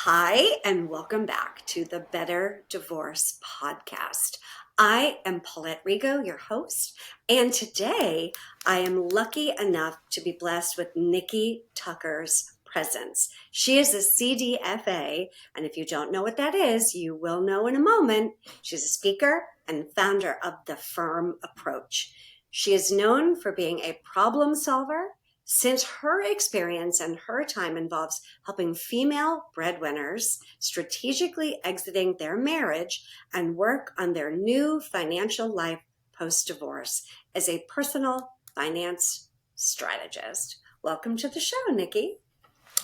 Hi, and welcome back to the Better Divorce Podcast. I am Paulette Rigo, your host, and today I am lucky enough to be blessed with Nikki Tucker's presence. She is a CDFA, and if you don't know what that is, you will know in a moment. She's a speaker and founder of the FIIRM Approach. She is known for being a problem solver, since her experience and her time involves helping female breadwinners strategically exiting their marriage and work on their new financial life post-divorce as a personal finance strategist. Welcome to the show, Nikki.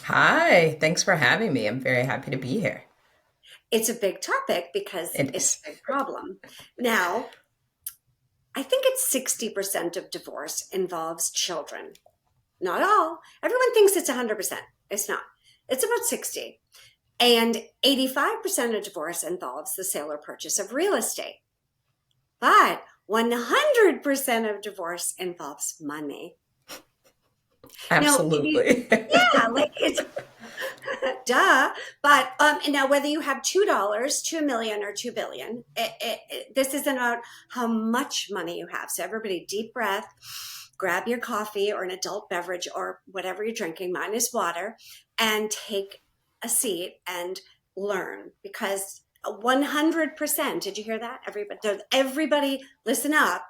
Hi, thanks for having me. I'm very happy to be here. It's a big topic because it's a big problem. Now, I think it's 60% of divorce involves children. Not all. Everyone thinks it's 100%. It's not. It's about 60. And 85% of divorce involves the sale or purchase of real estate. But 100% of divorce involves money. Absolutely. Now, it's duh. But now whether you have $2, $2 million, or $2 billion, this isn't about how much money you have. So everybody, deep breath. Grab your coffee or an adult beverage or whatever you're drinking, mine is water, and take a seat and learn, because 100%, did you hear that? Everybody listen up.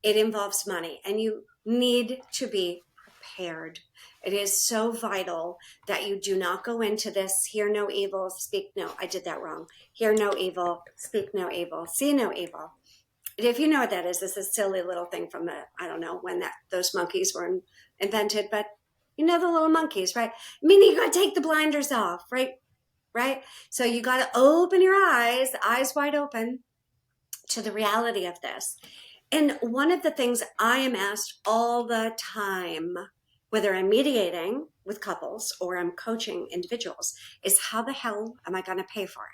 It involves money and you need to be prepared. It is so vital that you do not go into this, hear no evil, speak no, I did that wrong. Hear no evil, speak no evil, see no evil. If you know what that is, this is a silly little thing from I don't know when those monkeys were invented, but you know, the little monkeys, right? I mean, you got to take the blinders off, right? Right? So you got to open your eyes wide open to the reality of this. And one of the things I am asked all the time, whether I'm mediating with couples or I'm coaching individuals, is how the hell am I going to pay for it?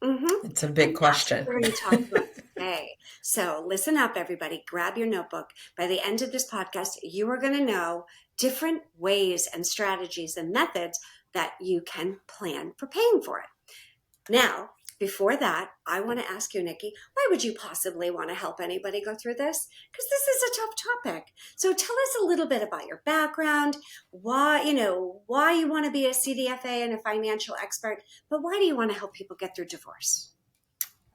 Mm-hmm. It's a big question. We're going to talk about today. So listen up, everybody. Grab your notebook. By the end of this podcast, you are going to know different ways and strategies and methods that you can plan for paying for it. Now, before that, I want to ask you, Nikki, why would you possibly want to help anybody go through this? Because this is a tough topic. So tell us a little bit about your background, why you want to be a CDFA and a financial expert, but why do you want to help people get through divorce?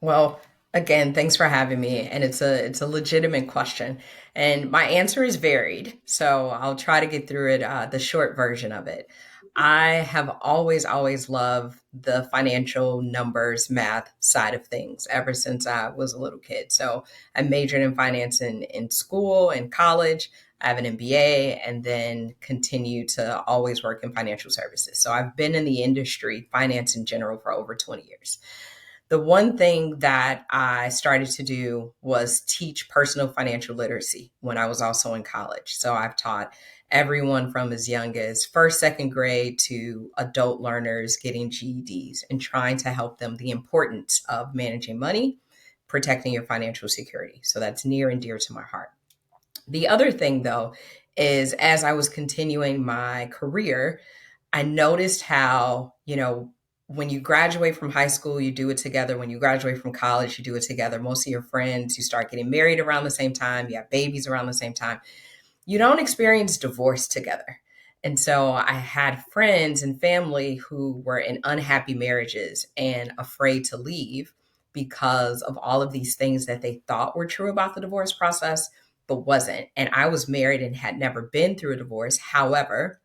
Well, again, thanks for having me. And it's a legitimate question. And my answer is varied. So I'll try to get through it, the short version of it. I have always loved the financial numbers, math side of things ever since I was a little kid. So I majored in finance in school and college. I have an MBA and then continue to always work in financial services. So I've been in the industry, finance in general, for over 20 years. The one thing that I started to do was teach personal financial literacy when I was also in college. So I've taught everyone from as young as first, second grade to adult learners getting GEDs and trying to help them the importance of managing money, protecting your financial security. So that's near and dear to my heart. The other thing, though, is as I was continuing my career, I noticed how, when you graduate from high school, you do it together. When you graduate from college, you do it together. Most of your friends, you start getting married around the same time. You have babies around the same time. You don't experience divorce together. And so I had friends and family who were in unhappy marriages and afraid to leave because of all of these things that they thought were true about the divorce process, but wasn't. And I was married and had never been through a divorce. However,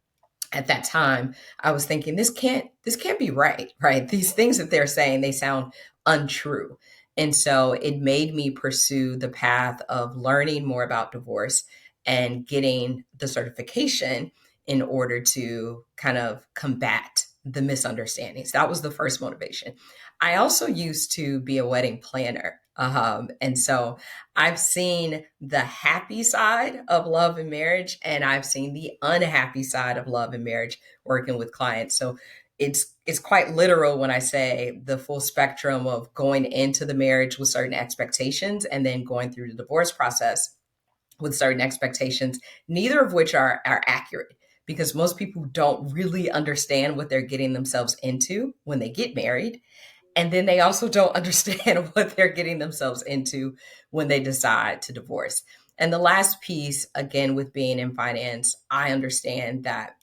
at that time, I was thinking, this can't be right? These things that they're saying, they sound untrue. And so it made me pursue the path of learning more about divorce and getting the certification in order to kind of combat the misunderstandings. That was the first motivation. I also used to be a wedding planner. And so I've seen the happy side of love and marriage, and I've seen the unhappy side of love and marriage working with clients. So it's quite literal when I say the full spectrum of going into the marriage with certain expectations and then going through the divorce process with certain expectations, neither of which are accurate, because most people don't really understand what they're getting themselves into when they get married. And then they also don't understand what they're getting themselves into when they decide to divorce. And the last piece, again, with being in finance, I understand that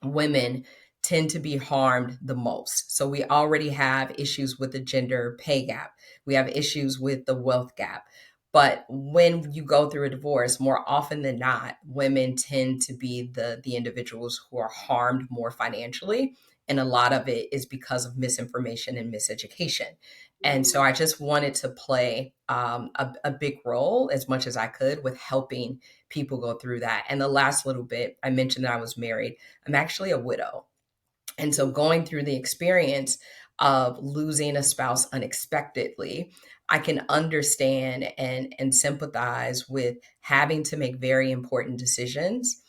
women tend to be harmed the most. So we already have issues with the gender pay gap. We have issues with the wealth gap. But when you go through a divorce, more often than not, women tend to be the individuals who are harmed more financially. And a lot of it is because of misinformation and miseducation. And so Mm. I just wanted to play a big role as much as I could with helping people go through that. And the last little bit, I mentioned that I was married. I'm actually a widow. And so going through the experience of losing a spouse unexpectedly, I can understand and sympathize with having to make very important decisions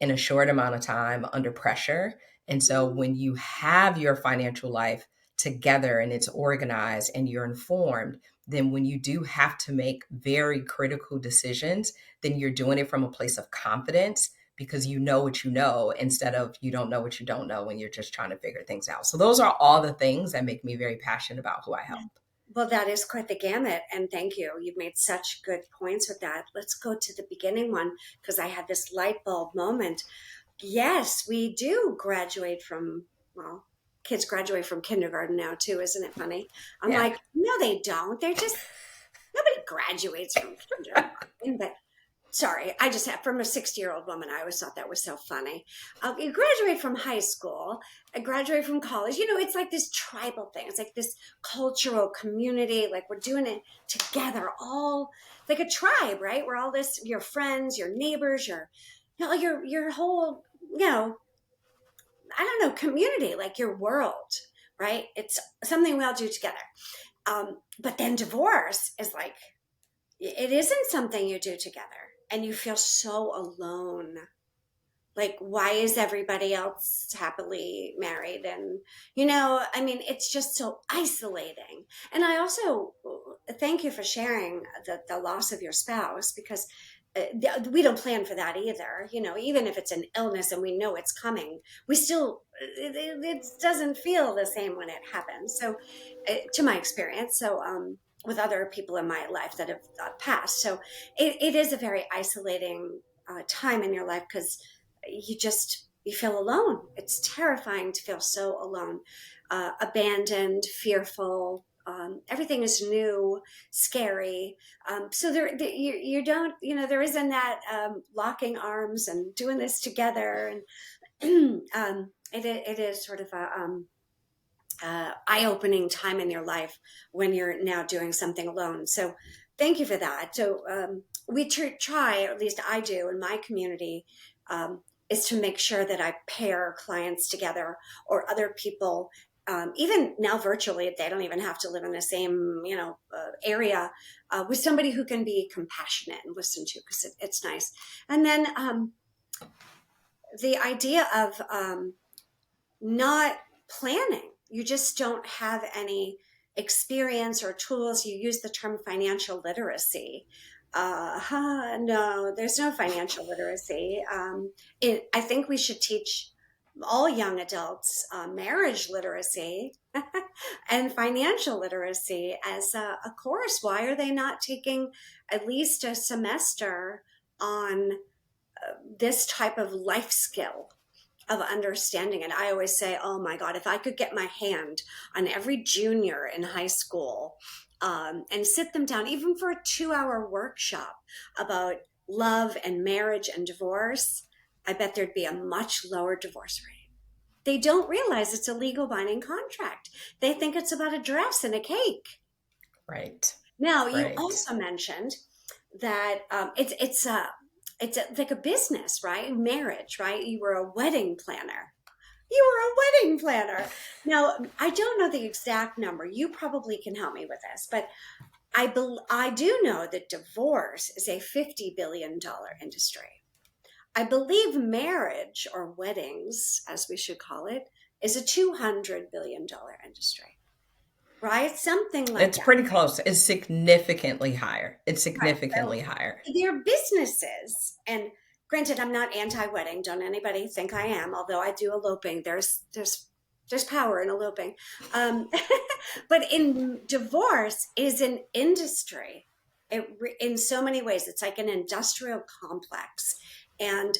in a short amount of time under pressure. And so when you have your financial life together and it's organized and you're informed, then when you do have to make very critical decisions, then you're doing it from a place of confidence because you know what you know instead of you don't know what you don't know when you're just trying to figure things out. So those are all the things that make me very passionate about who I help. Well, that is quite the gamut, and thank you. You've made such good points with that. Let's go to the beginning one because I had this light bulb moment. Yes, we do graduate from, well, kids graduate from kindergarten now too, isn't it funny? I'm Yeah. like, no, they don't. They're just, nobody graduates from kindergarten, but sorry, I just have, from a 60-year-old woman, I always thought that was so funny. You graduate from high school, I graduate from college. It's like this tribal thing. It's like this cultural community. Like we're doing it together, all like a tribe, right? We're all this, your friends, your neighbors, your whole, I don't know, community, like your world, right? It's something we all do together. But then divorce is like, it isn't something you do together and you feel so alone. Like, why is everybody else happily married? And, I mean, it's just so isolating. And I also thank you for sharing the loss of your spouse because we don't plan for that either. Even if it's an illness and we know it's coming, we still, it doesn't feel the same when it happens. So, to my experience, with other people in my life that have passed. So it is a very isolating time in your life because you feel alone. It's terrifying to feel so alone, abandoned, fearful. Everything is new, scary. So you don't, there isn't that locking arms and doing this together. And it is sort of a eye-opening time in your life when you're now doing something alone. So thank you for that. So we try, or at least I do in my community, is to make sure that I pair clients together or other people. Even now virtually, they don't even have to live in the same, area, with somebody who can be compassionate and listen to, because it's nice. And then the idea of not planning. You just don't have any experience or tools. You use the term financial literacy. No, there's no financial literacy. I think we should teach all young adults marriage literacy and financial literacy as a course. Why are they not taking at least a semester on this type of life skill of understanding it? I always say, oh my God, if I could get my hand on every junior in high school and sit them down, even for a 2-hour workshop about love and marriage and divorce, I bet there'd be a much lower divorce rate. They don't realize it's a legal binding contract. They think it's about a dress and a cake. Right. Now, you Right. also mentioned that it's like a business, right? Marriage, right? You were a wedding planner. You were a wedding planner. Now, I don't know the exact number. You probably can help me with this, but I do know that divorce is a $50 billion industry. I believe marriage, or weddings, as we should call it, is a $200 billion industry, right? Something like It's that. pretty close. It's significantly higher. It's Right. So significantly higher. they're businesses, and Granted, I'm not anti-wedding. Don't anybody think I am, although I do eloping. There's power in eloping. Um, but in divorce is an industry. In so many ways, it's like an industrial complex. And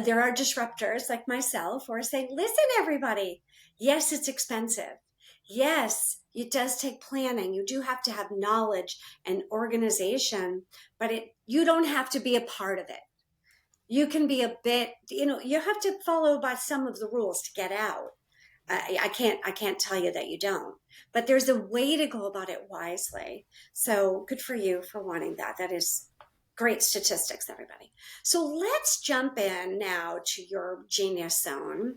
there are disruptors like myself who are saying, listen, everybody, yes, it's expensive. Yes, it does take planning. You do have to have knowledge and organization, but you don't have to be a part of it. You can be a bit, you have to follow by some of the rules to get out. I can't tell you that you don't, but there's a way to go about it wisely. So good for you for wanting that. That is great statistics, everybody. So let's jump in now to your genius zone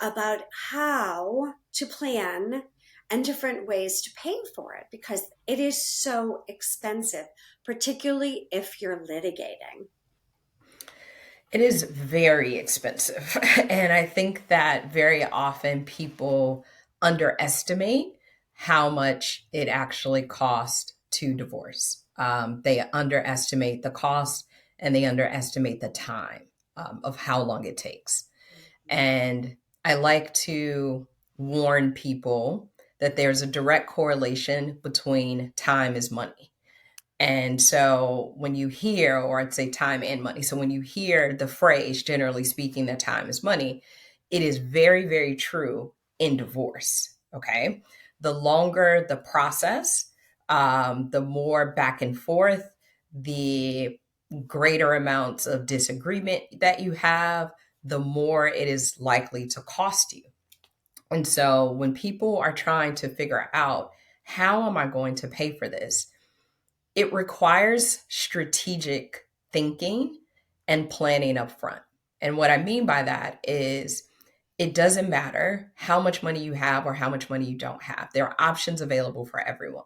about how to plan and different ways to pay for it, because it is so expensive, particularly if you're litigating. It is very expensive. And I think that very often people underestimate how much it actually costs to divorce. They underestimate the cost and they underestimate the time of how long it takes. And I like to warn people that there's a direct correlation between time is money. And so when you hear, or I'd say time and money, so when you hear the phrase, generally speaking, that time is money, it is very, very true in divorce. Okay. The longer the process, the more back and forth, the greater amounts of disagreement that you have, the more it is likely to cost you. And so when people are trying to figure out, how am I going to pay for this? It requires strategic thinking and planning up front. And what I mean by that is, it doesn't matter how much money you have or how much money you don't have. There are options available for everyone.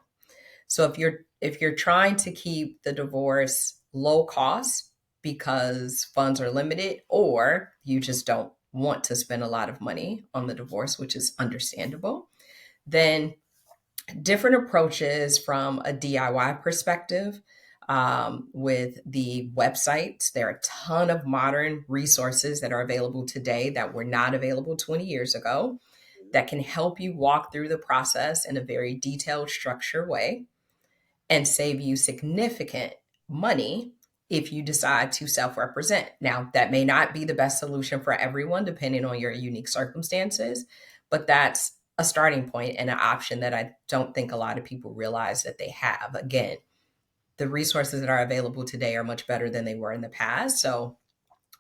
So if you're trying to keep the divorce low cost because funds are limited, or you just don't want to spend a lot of money on the divorce, which is understandable, then different approaches from a DIY perspective. With the websites, there are a ton of modern resources that are available today that were not available 20 years ago, that can help you walk through the process in a very detailed, structured way and save you significant money if you decide to self represent. Now, that may not be the best solution for everyone, depending on your unique circumstances, but that's a starting point and an option that I don't think a lot of people realize that they have. Again, the resources that are available today are much better than they were in the past. So,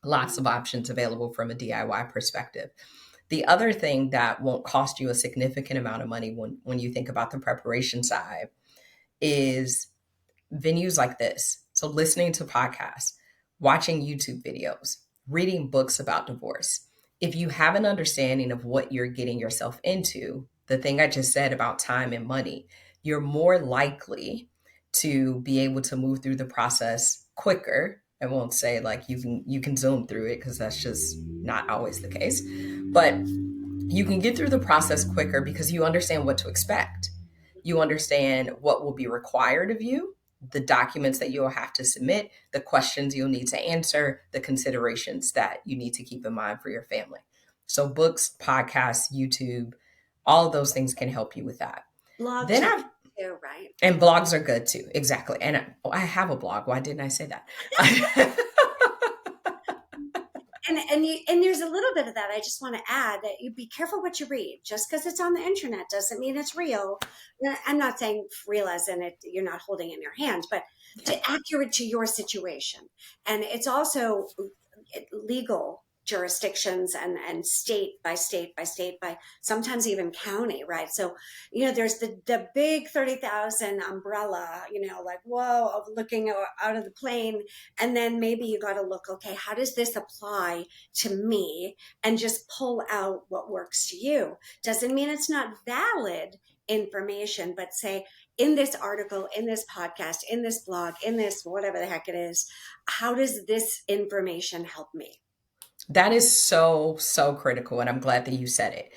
lots of options available from a DIY perspective. The other thing that won't cost you a significant amount of money when you think about the preparation side is venues like this. So, listening to podcasts, watching YouTube videos, reading books about divorce. If you have an understanding of what you're getting yourself into, the thing I just said about time and money, you're more likely to be able to move through the process quicker. I won't say like you can zoom through it, because that's just not always the case. But you can get through the process quicker because you understand what to expect. You understand what will be required of you, the documents that you'll have to submit, the questions you'll need to answer, the considerations that you need to keep in mind for your family. So books, podcasts, YouTube, all of those things can help you with that. Blog Then I've too, right? And blogs are good too. Exactly. And I have a blog. Why didn't I say that? And there's a little bit of that. I just want to add that you be careful what you read. Just because it's on the internet doesn't mean it's real. I'm not saying real as in it, you're not holding it in your hand, but accurate to your situation. And it's also legal jurisdictions and state by state by state by sometimes even county, right? So there's the big 30,000 umbrella, like whoa, of looking out of the plane, and then maybe you got to look, okay, how does this apply to me, and just pull out what works to you. Doesn't mean it's not valid information, but say, in this article, in this podcast, in this blog, in this whatever the heck it is, how does this information help me? That is so, so critical. And I'm glad that you said it.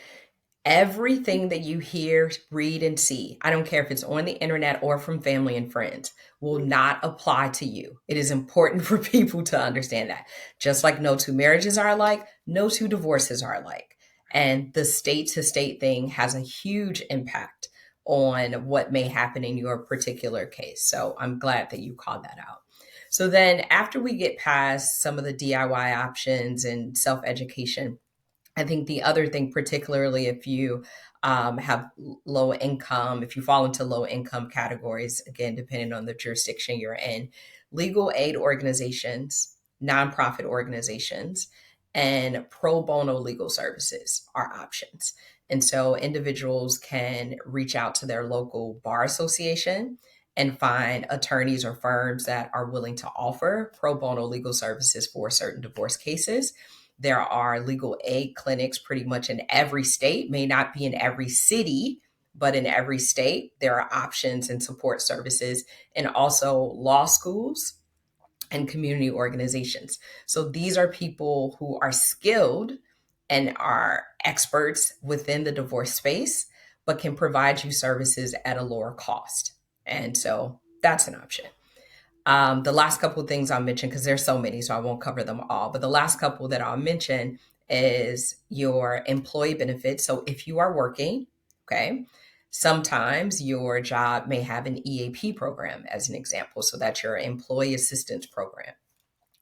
Everything that you hear, read, and see, I don't care if it's on the internet or from family and friends, will not apply to you. It is important for people to understand that. Just like no two marriages are alike, no two divorces are alike. And the state to state thing has a huge impact on what may happen in your particular case. So I'm glad that you called that out. So then after we get past some of the DIY options and self education, I think the other thing, particularly if you have low income, if you fall into low income categories, again, depending on the jurisdiction you're in, legal aid organizations, nonprofit organizations, and pro bono legal services are options. And so individuals can reach out to their local bar association and find attorneys or firms that are willing to offer pro bono legal services for certain divorce cases. There are legal aid clinics pretty much in every state, may not be in every city, but in every state, there are options and support services, and also law schools and community organizations. So these are people who are skilled and are experts within the divorce space, but can provide you services at a lower cost. And so that's an option. The last couple of things I'll mention, because there's so many, so I won't cover them all, but the last couple that I'll mention is your employee benefits. So if you are working, okay, sometimes your job may have an EAP program as an example. So that's your employee assistance program,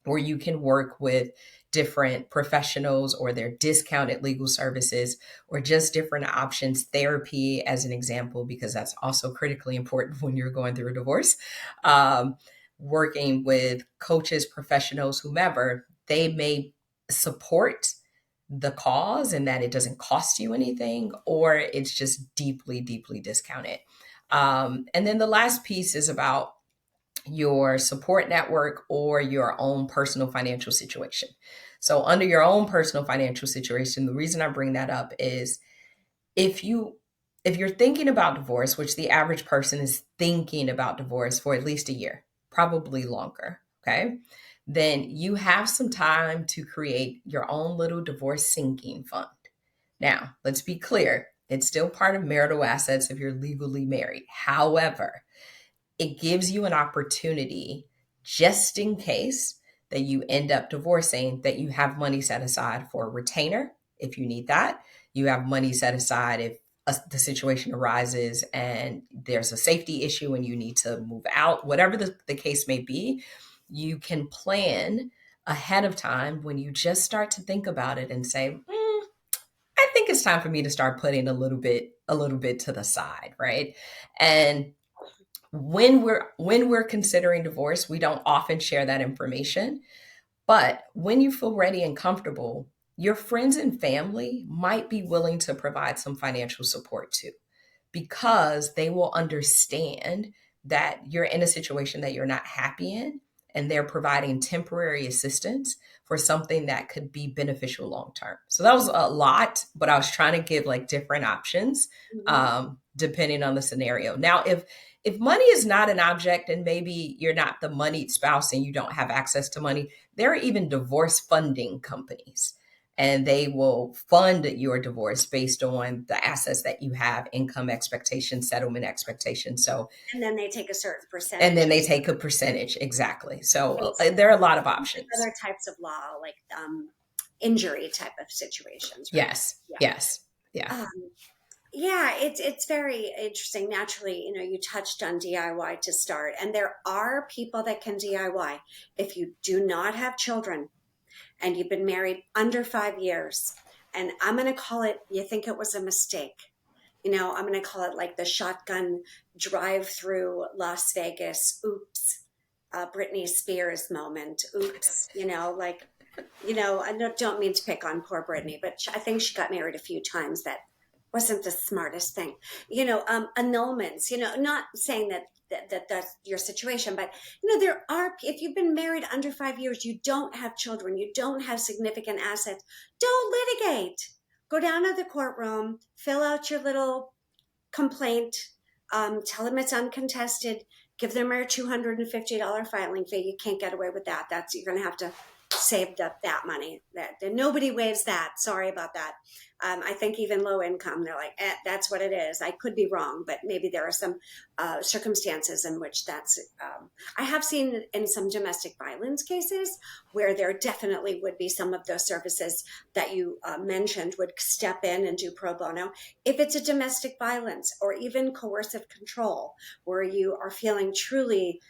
where you can work with different professionals or their discounted legal services or just different options, therapy as an example, because that's also critically important when you're going through a divorce. Working with coaches, professionals, whomever, they may support the cause and that it doesn't cost you anything, or it's just deeply, deeply discounted. And then the last piece is about your support network or your own personal financial situation. So under your own personal financial situation, the reason I bring that up is if you're thinking about divorce, which the average person is thinking about divorce for at least a year, probably longer, okay? Then you have some time to create your own little divorce sinking fund. Now, let's be clear, it's still part of marital assets if you're legally married. However, it gives you an opportunity, just in case that you end up divorcing, that you have money set aside for a retainer if you need that. You have money set aside if the situation arises and there's a safety issue and you need to move out, whatever the case may be. You can plan ahead of time when you just start to think about it and say, I think it's time for me to start putting a little bit to the side, right? And when we're considering divorce, we don't often share that information. But when you feel ready and comfortable, your friends and family might be willing to provide some financial support too, because they will understand that you're in a situation that you're not happy in, and they're providing temporary assistance for something that could be beneficial long term. So that was a lot, but I was trying to give like different options depending on the scenario. Now, if money is not an object and maybe you're not the moneyed spouse and you don't have access to money, there are even divorce funding companies, and they will fund your divorce based on the assets that you have, income expectations, settlement expectations. So, And then they take a certain percentage. and then they take a percentage. Exactly. So there are a lot of options. Other types of law, like injury type of situations. Right? Yes. Yeah. Yes. Yeah. Yeah, it's very interesting. Naturally, you touched on DIY to start, and there are people that can DIY. If you do not have children and you've been married under 5 years, and I'm going to call it, you think it was a mistake. I'm going to call it like the shotgun drive through Las Vegas. Oops. Britney Spears moment. Oops. I don't mean to pick on poor Britney, but I think she got married a few times. That wasn't the smartest thing. Annulments, not saying that's your situation, but there are, if you've been married under 5 years, you don't have children, you don't have significant assets, don't litigate. Go down to the courtroom, fill out your little complaint, tell them it's uncontested, give them a $250 filing fee. You can't get away with that. You're going to have to save up that money. That nobody waives that. Sorry about that. I think even low income, they're like, that's what it is. I could be wrong, but maybe there are some circumstances in which that's. I have seen in some domestic violence cases where there definitely would be some of those services that you mentioned would step in and do pro bono. If it's a domestic violence or even coercive control, where you are feeling truly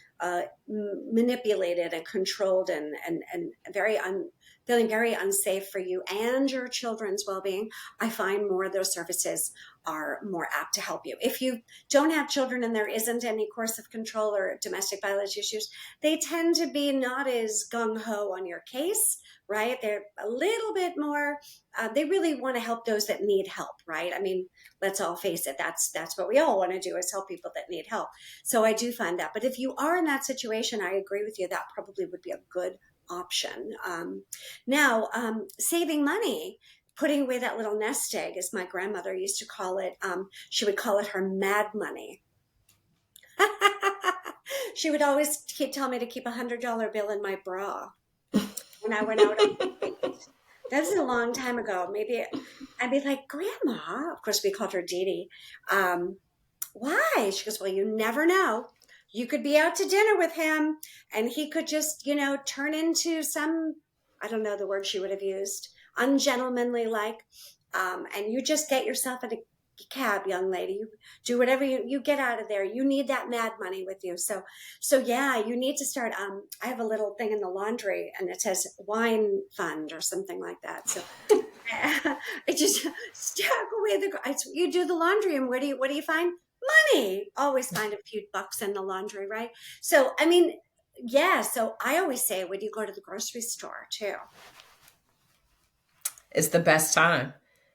manipulated and controlled and feeling very unsafe for you and your children's well-being, I find more of those services are more apt to help you. If you don't have children and there isn't any coercive control or domestic violence issues, they tend to be not as gung-ho on your case, right? They're a little bit more, they really want to help those that need help, right? I mean, let's all face it, that's what we all want to do, is help people that need help. So I do find that. But if you are in that situation, I agree with you, that probably would be a good option. Now, saving money, putting away that little nest egg, as my grandmother used to call it. She would call it her mad money. She would always tell me to keep $100 bill in my bra when I went out on a date. That was a long time ago. Maybe I'd be like, Grandma, of course we called her Dee Dee. Why? She goes, well, you never know. You could be out to dinner with him and he could just, turn into some, I don't know the word she would have used, ungentlemanly like, and you just get yourself in a cab, young lady. You do whatever you get out of there. You need that mad money with you. So yeah, you need to start. I have a little thing in the laundry and it says wine fund or something like that. So it just stack away you do the laundry and what do you find? Money. Always find a few bucks in the laundry, right? So, I mean, yeah. So I always say when you go to the grocery store too, It's the best time.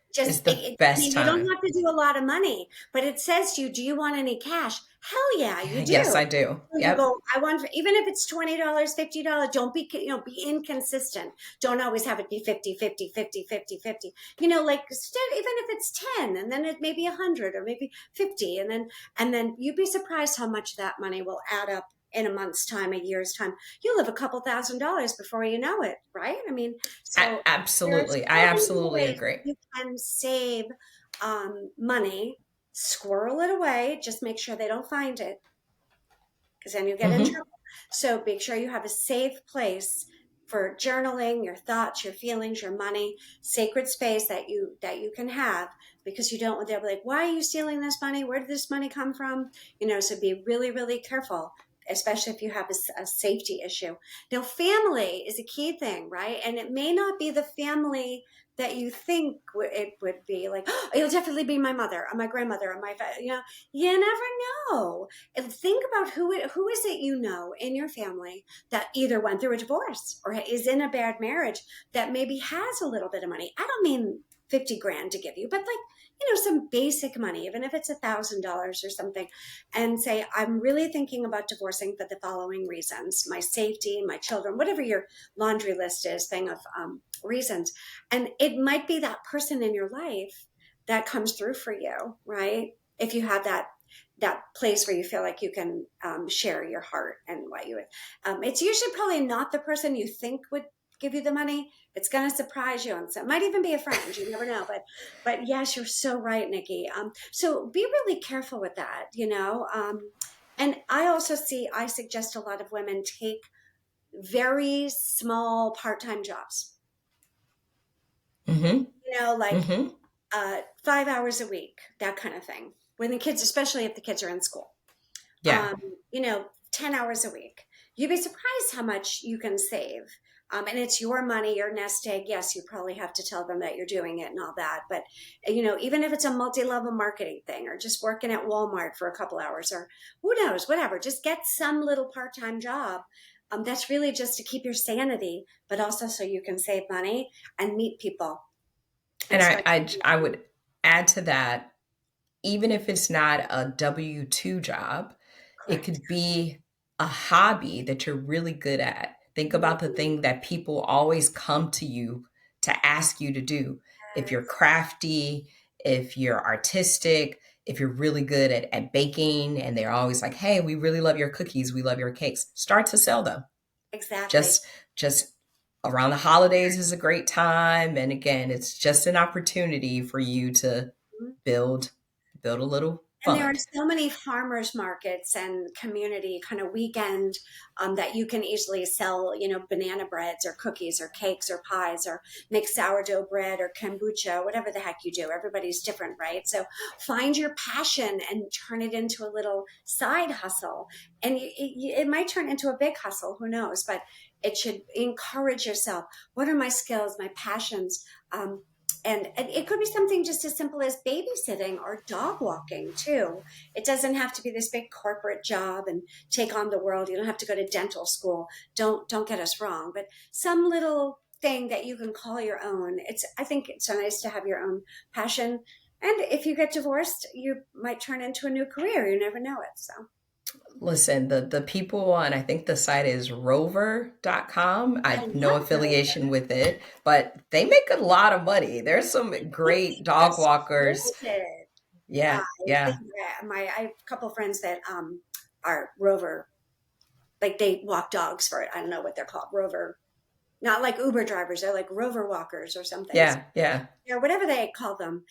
It's just, the best you don't time. have to do a lot of money, but it says to you, do you want any cash? Hell yeah, you do. Yes, I do. So you Yep. go, I want, even if it's $20, $50, don't be, be inconsistent. Don't always have it be 50, 50, 50, 50, 50. Like even if it's 10 and then it may be 100 or maybe 50. And then you'd be surprised how much that money will add up in a month's time, a year's time. You'll have a couple $1,000s before you know it, right? I mean, so there's Absolutely. I so many absolutely ways agree. you can save money, squirrel it away. Just make sure they don't find it because then you get in Hmm. trouble. So make sure you have a safe place for journaling your thoughts, your feelings, your money, sacred space that you can have, because you don't want, they'll be like, why are you stealing this money? Where did this money come from? So be really, really careful, especially if you have a safety issue. Now, family is a key thing, right? And it may not be the family that you think it would be. Like, oh, it'll definitely be my mother or my grandmother or you never know. And think about who is it in your family that either went through a divorce or is in a bad marriage that maybe has a little bit of money. I don't mean 50 grand to give you, but like, some basic money, even if it's $1,000 or something, and say, I'm really thinking about divorcing for the following reasons: my safety, my children, whatever your laundry list is, thing of reasons. And it might be that person in your life that comes through for you, right? If you have that place where you feel like you can share your heart and what you would. It's usually probably not the person you think would give you the money. It's going to surprise you, and so it might even be a friend. You never know. But yes, you're so right, Nikki. So be really careful with that. And I suggest a lot of women take very small part-time jobs. Hmm. Like Hmm. 5 hours a week, that kind of thing. When the kids, especially if the kids are in school, Yeah. 10 hours a week. You'd be surprised how much you can save. And it's your money, your nest egg. Yes, you probably have to tell them that you're doing it and all that. But, even if it's a multi-level marketing thing or just working at Walmart for a couple hours or who knows, whatever, just get some little part-time job. That's really just to keep your sanity, but also so you can save money and meet people And and start. I would add to that, even if it's not a W-2 job, it Correct. could be a hobby that you're really good at. Think about the Mhm. thing that people always come to you to ask you to do. If you're Yes, crafty, if you're artistic, if you're really good at baking, and they're always like, hey, we really love your cookies, we love your cakes, start to sell them. exactly. Just just Around the holidays is a great time. And again, it's just an opportunity for you to build build a little And there are fund. so many farmers markets and community kind of weekend that you can easily sell, banana breads or cookies or cakes or pies or make sourdough bread or kombucha, whatever the heck you do. Everybody's different, right? So find your passion and turn it into a little side hustle. And it might turn into a big hustle, who knows? But it should encourage yourself. What are my skills, my passions? And it could be something just as simple as babysitting or dog walking too. It doesn't have to be this big corporate job and take on the world. You don't have to go to dental school. Don't get us wrong, but some little thing that you can call your own. I think it's so nice to have your own passion. And if you get divorced, you might turn into a new career. You never know it. So Listen, the people on, I think the site is rover.com. I I have no love affiliation with it, but they make a lot of money. There's some great dog walkers. persuaded. Yeah, yeah. I have a couple of friends that are rover, like they walk dogs for it. I don't know what they're called, rover, not like Uber drivers. They're like rover walkers or something. So, Yeah, yeah. whatever they call them,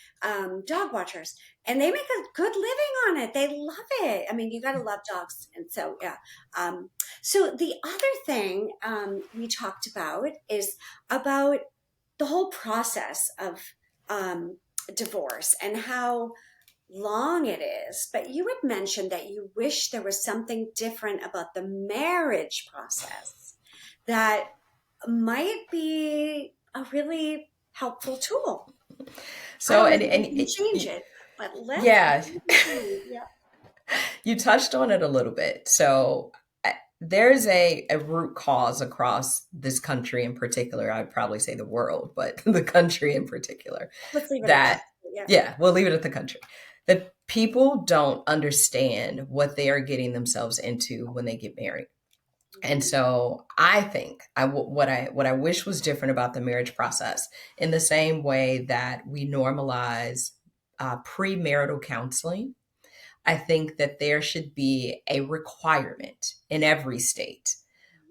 dog watchers, and they make a good living on it. They love it. I mean, you got to love dogs, and so yeah. So the other thing we talked about is about the whole process of divorce and how long it is. But you had mentioned that you wish there was something different about the marriage process that might be a really helpful tool. I So don't know and if and you can change it, but let's yeah, see. Yeah. you touched on it a little bit. So there's a root cause across this country in particular. I'd probably say the world, but the country in particular, Let's leave it at that. that, Yeah. yeah, we'll leave it at the country. That people don't understand what they are getting themselves into when they get married. And so I think what I wish was different about the marriage process, in the same way that we normalize premarital counseling, I think that there should be a requirement in every state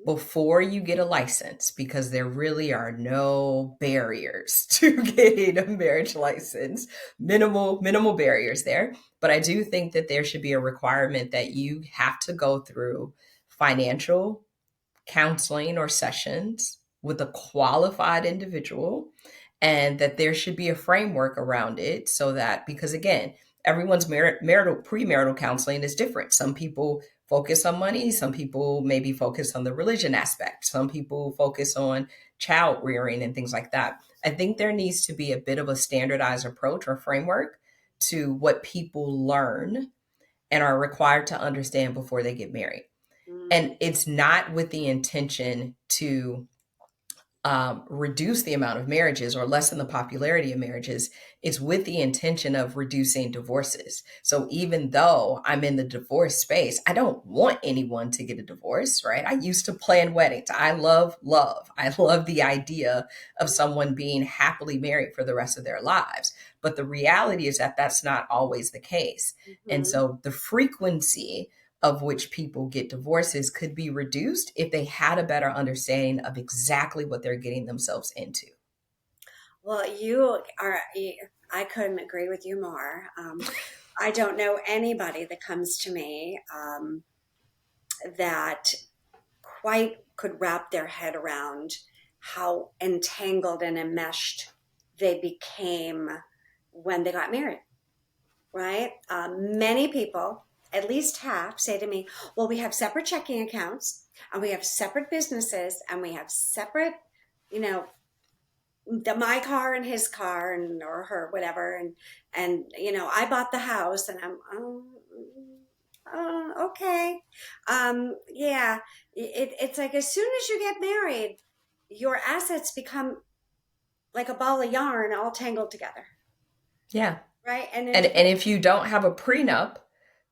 before you get a license, because there really are no barriers to getting a marriage license, minimal barriers there. But I do think that there should be a requirement that you have to go through financial counseling or sessions with a qualified individual, and that there should be a framework around it, so that, because again, everyone's marital premarital counseling is different. Some people focus on money, some people maybe focus on the religion aspect, some people focus on child rearing and things like that. I think there needs to be a bit of a standardized approach or framework to what people learn and are required to understand before they get married. Mm, And it's not with the intention to reduce the amount of marriages or lessen the popularity of marriages. It's with the intention of reducing divorces. So even though I'm in the divorce space, I don't want anyone to get a divorce, right? I used to plan weddings. I love love. I love the idea of someone being happily married for the rest of their lives. But the reality is that that's not always the case. And mhm. so the frequency of which people get divorces could be reduced if they had a better understanding of exactly what they're getting themselves into. Well, I couldn't agree with you more. I don't know anybody that comes to me that quite could wrap their head around how entangled and enmeshed they became when they got married, right? Many people, at least half, say to me, well, we have separate checking accounts and we have separate businesses and we have separate, you know, my car and his car and or her whatever and I bought the house and I'm okay. Yeah, it's like as soon as you get married, your assets become like a ball of yarn all tangled together, Yeah. right? And And it, and if you don't have a prenup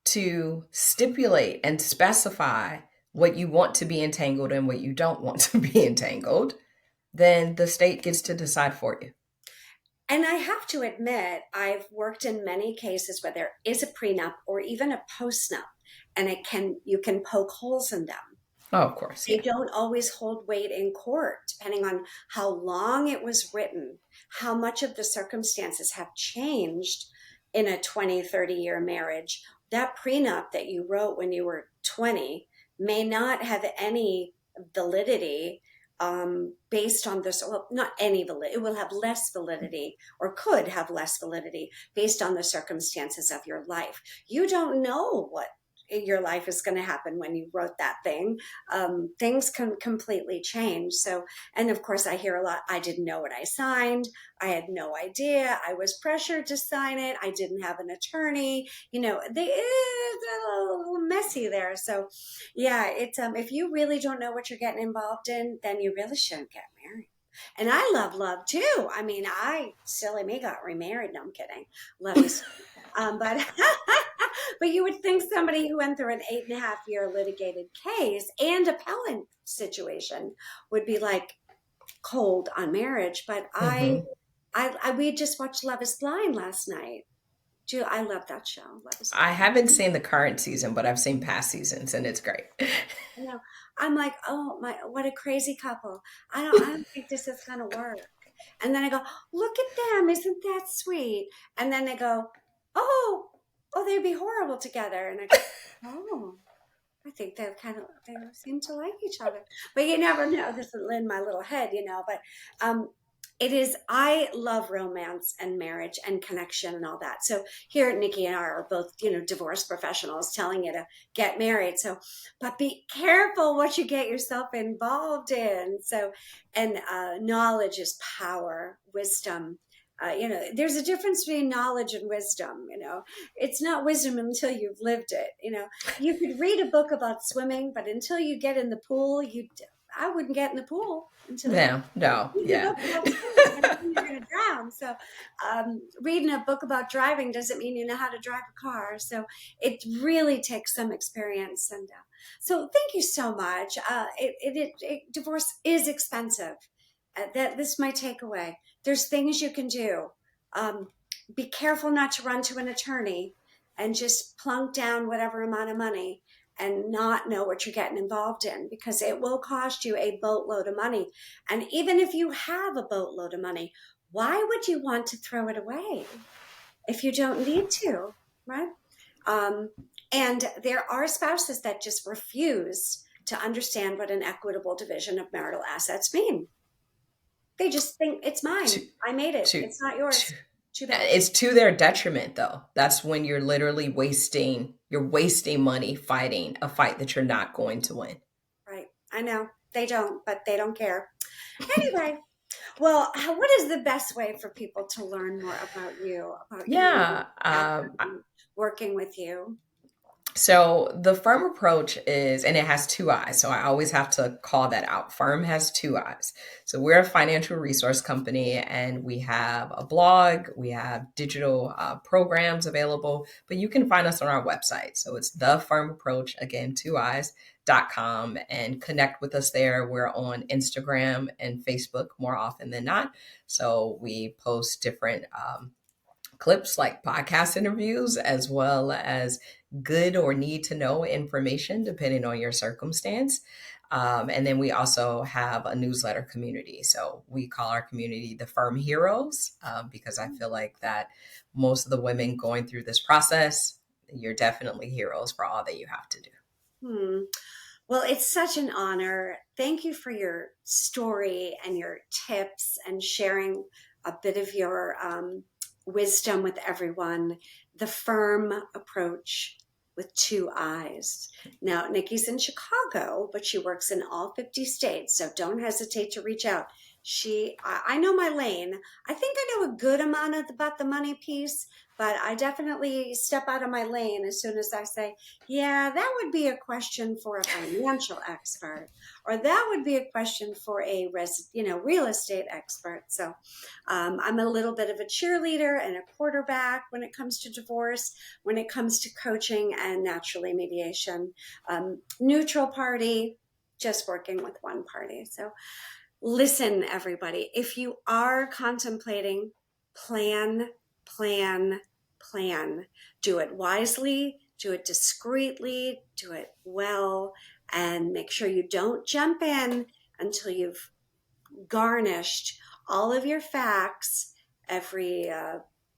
to stipulate and specify what you want to be entangled and what you don't want to be entangled, then the state gets to decide for you. and I have to admit, I've worked in many cases where there is a prenup or even a postnup, and you can poke holes in them. Oh, of course. They Yeah. don't always hold weight in court, depending on how long it was written, how much of the circumstances have changed in a 20, 30-year marriage. That prenup that you wrote when you were 20 may not have any validity based on this, well, not any validity, it will have less validity or could have less validity based on the circumstances of your life. You don't know what your life is going to happen when you wrote that thing. Things can completely change. So, and of course, I hear a lot, I didn't know what I signed. I had no idea. I was pressured to sign it. I didn't have an attorney. It's a little messy there. So, yeah, it's if you really don't know what you're getting involved in, then you really shouldn't get married. And I love too. I mean, silly me, got remarried. No, I'm kidding. Love is, but but you would think somebody who went through an 8.5-year litigated case and appellant situation would be like cold on marriage. But Hmm. we just watched Love Is Blind last night. I love that show, Love Is I Blind. haven't seen the current season, but I've seen past seasons, and it's great. You know, I'm like, oh my, what a crazy couple. I don't think this is gonna work. And then I go, look at them, isn't that sweet? And then they go, oh, they'd be horrible together. And I go, oh, I think they seem to like each other. But you never know. This is in my little head, But it is, I love romance and marriage and connection and all that. So here, Nikki and I are both, divorce professionals telling you to get married. So, but be careful what you get yourself involved in. So, and knowledge is power, wisdom. There's a difference between knowledge and wisdom. It's not wisdom until you've lived it. You could read a book about swimming, but until you get in the pool, I wouldn't get in the pool until you No, no, read a yeah. book about swimming. Doesn't mean you're going to drown. So, reading a book about driving doesn't mean you know how to drive a car. So, it really takes some experience. And so, thank you so much. Divorce is expensive. This is my takeaway. There's things you can do. Um, be careful not to run to an attorney and just plunk down whatever amount of money and not know what you're getting involved in, because it will cost you a boatload of money. And even if you have a boatload of money, why would you want to throw it away if you don't need to, right? Um, and there are spouses that just refuse to understand what an equitable division of marital assets mean. They just think it's To, mine. I made it. to, It's not to, yours. Too bad. it's to their detriment, though. That's when you're literally wasting money fighting a fight that you're not going to win. Right. I know. They don't, but they don't care. Anyway, well, what is the best way for people to learn more about you, Yeah. working with you? So the firm approach is, and it has two eyes. So I always have to call that out. Firm has two eyes. So we're a financial resource company, and we have a blog, we have digital programs available, but you can find us on our website. So it's the firm approach, again, two eyes.com, and connect with us there. We're on Instagram and Facebook more often than not. So we post different clips like podcast interviews, as well as good or need to know information depending on your circumstance. And then we also have a newsletter community. So we call our community the FIIRM Heroes, because I feel like that most of the women going through this process, you're definitely heroes for all that you have to do. Hmm. Well, it's such an honor. Thank you for your story and your tips and sharing a bit of your wisdom with everyone. The FIIRM approach with two eyes. Now, Nikki's in Chicago, but she works in all 50 states, so don't hesitate to reach out. I know my lane. I think I know a good amount about the money piece, but I definitely step out of my lane as soon as I say, yeah, that would be a question for a financial expert, or that would be a question for a real estate expert. So I'm a little bit of a cheerleader and a quarterback when it comes to divorce, when it comes to coaching and naturally mediation. Neutral party, just working with one party. So listen, everybody, if you are contemplating, plan, plan, plan. Do it wisely, do it discreetly, do it well. and make sure you don't jump in until you've garnished all of your facts, every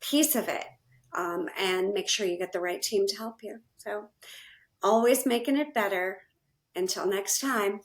piece of it, and make sure you get the right team to help you. So always making it better. Until next time.